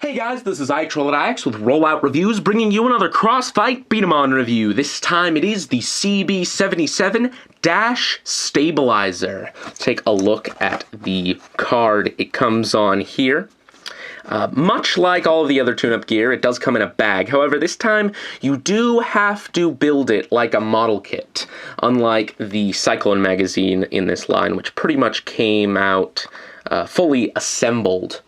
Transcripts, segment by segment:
Hey guys, this is iTrollIX with Rollout Reviews, bringing you another Crossfight B-Daman review. This time it is the CB-77 Stablizer. Take a look at the card it comes on here. Much like all of the other tune-up gear, it does come in a bag. However, this time you do have to build it like a model kit, unlike the Cyclone magazine in this line, which pretty much came out fully assembled.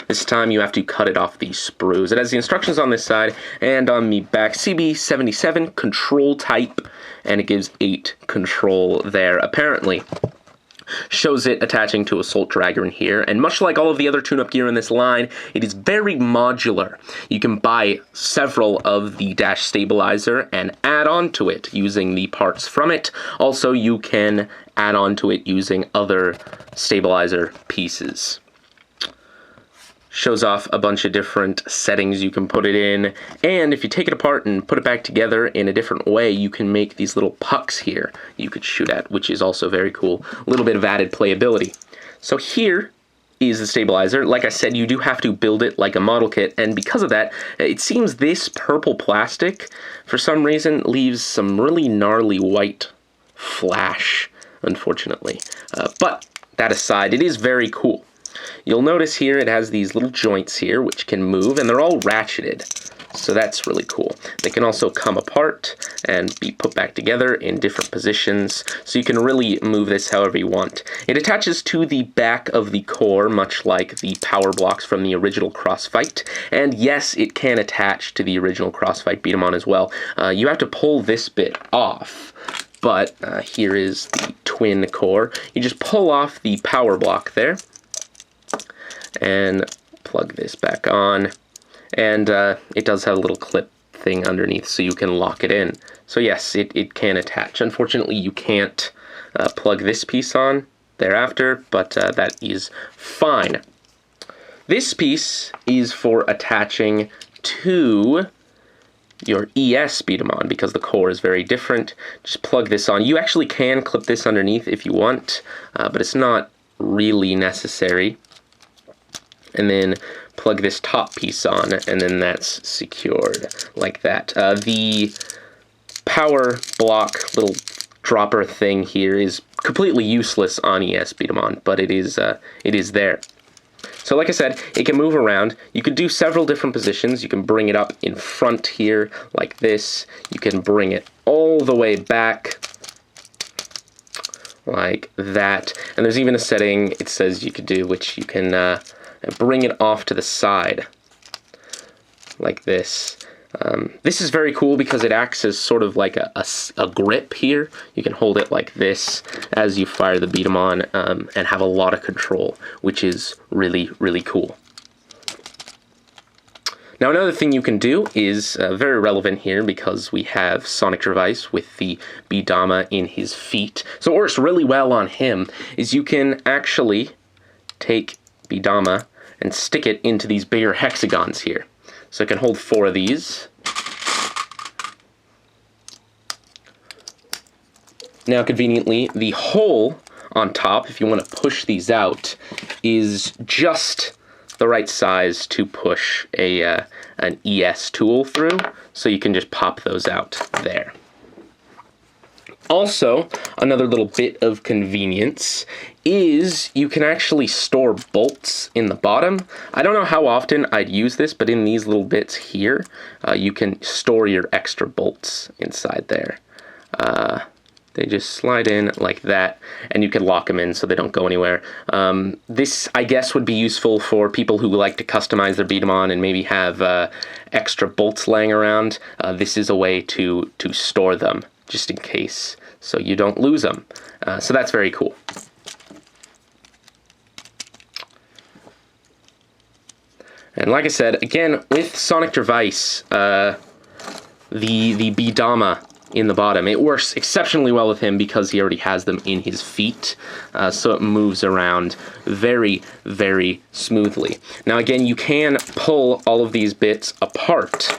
This time you have to cut it off these sprues. It has the instructions on this side and on the back. CB-77 control type, and it gives 8 control there, apparently. Shows it attaching to Assault Dragon here, and much like all of the other tune-up gear in this line, it is very modular. You can buy several of the Dash Stabilizer and add on to it using the parts from it. Also, you can add on to it using other stabilizer pieces. Shows off a bunch of different settings you can put it in, and if you take it apart and put it back together in a different way, you can make these little pucks here you could shoot at, which is also very cool. A little bit of added playability. So here is the stabilizer. Like I said, you do have to build it like a model kit, and because of that, it seems this purple plastic, for some reason, leaves some really gnarly white flash, unfortunately. But that aside, it is very cool. You'll notice here it has these little joints here which can move, and they're all ratcheted, so that's really cool. They can also come apart and be put back together in different positions, so you can really move this however you want. It attaches to the back of the core, much like the power blocks from the original Crossfight, and yes, it can attach to the original Crossfight B-Daman as well. You have to pull this bit off, but here is the twin core. You just pull off the power block there, and plug this back on, and it does have a little clip thing underneath so you can lock it in. So yes, it can attach. Unfortunately, you can't plug this piece on thereafter, but that is fine. This piece is for attaching to your ES B-Daman because the core is very different. Just plug this on. You actually can clip this underneath if you want, but it's not really necessary. And then plug this top piece on, and then that's secured like that. The power block little dropper thing here is completely useless on ES B-Daman, but it is there. So like I said, it can move around. You could do several different positions. You can bring it up in front here like this. You can bring it all the way back like that. And there's even a setting it says you could do, which you can and bring it off to the side like this. This is very cool because it acts as sort of like a grip here. You can hold it like this as you fire the B-Daman and have a lot of control, which is really, really cool. Now another thing you can do is very relevant here because we have Sonic Device with the B-Daman in his feet. So it works really well on him, is you can actually take B-Daman and stick it into these bigger hexagons here. So it can hold 4 of these. Now conveniently, the hole on top, if you want to push these out, is just the right size to push an ES tool through, so you can just pop those out there. Also, another little bit of convenience is you can actually store bolts in the bottom. I don't know how often I'd use this, but in these little bits here, you can store your extra bolts inside there. They just slide in like that, and you can lock them in so they don't go anywhere. This, I guess, would be useful for people who like to customize their B-Daman and maybe have extra bolts laying around. This is a way to store them, just in case, so you don't lose them. So that's very cool. And like I said, again, with Sonic Device, the B-Daman in the bottom, it works exceptionally well with him because he already has them in his feet, so it moves around very, very smoothly. Now again, you can pull all of these bits apart.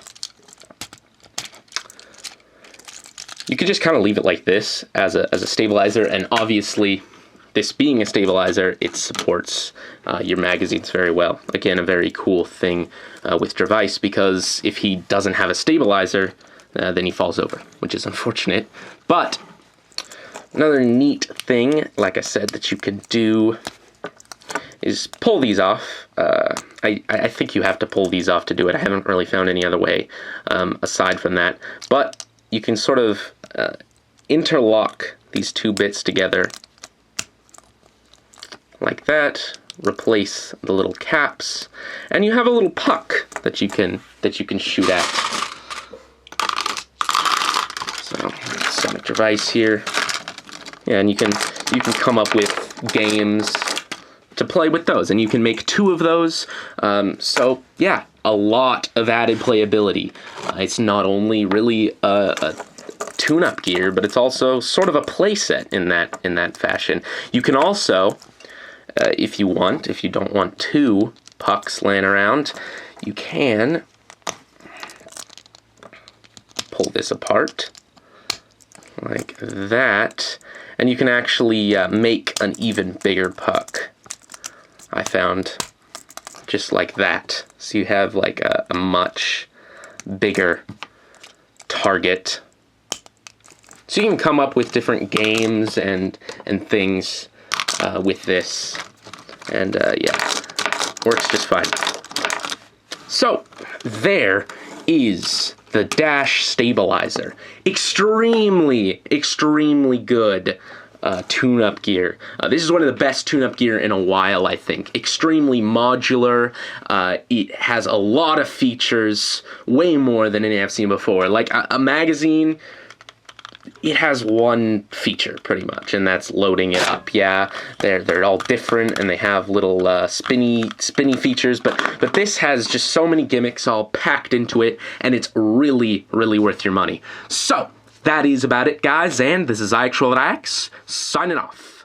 You could just kind of leave it like this as a stabilizer, and obviously this being a stabilizer, it supports your magazines very well. Again, a very cool thing with Device, because if he doesn't have a stabilizer, then he falls over, which is unfortunate. But another neat thing, like I said, that you can do is pull these off. I think you have to pull these off to do it. I haven't really found any other way aside from that. But you can sort of interlock these two bits together like that, replace the little caps, and you have a little puck that you can shoot at. So Sonic Device here. Yeah, and you can come up with games to play with those, and you can make 2 of those. So yeah, a lot of added playability. It's not only really a tune-up gear, but it's also sort of a playset in that fashion. You can also, if you don't want 2 pucks laying around, you can pull this apart like that, and you can actually make an even bigger puck, I found, just like that. So you have like a much bigger target. So you can come up with different games and things with this, and yeah, works just fine. So there is the Dash Stabilizer. Extremely good tune-up gear. This is one of the best tune-up gear in a while, I think. Extremely modular. It has a lot of features, way more than any I've seen before. Like a magazine, it has one feature pretty much, and that's loading it up. Yeah, they're all different, and they have little spinny features, but this has just so many gimmicks all packed into it, and it's really worth your money. So that is about it, guys, and this is iActualRax signing off.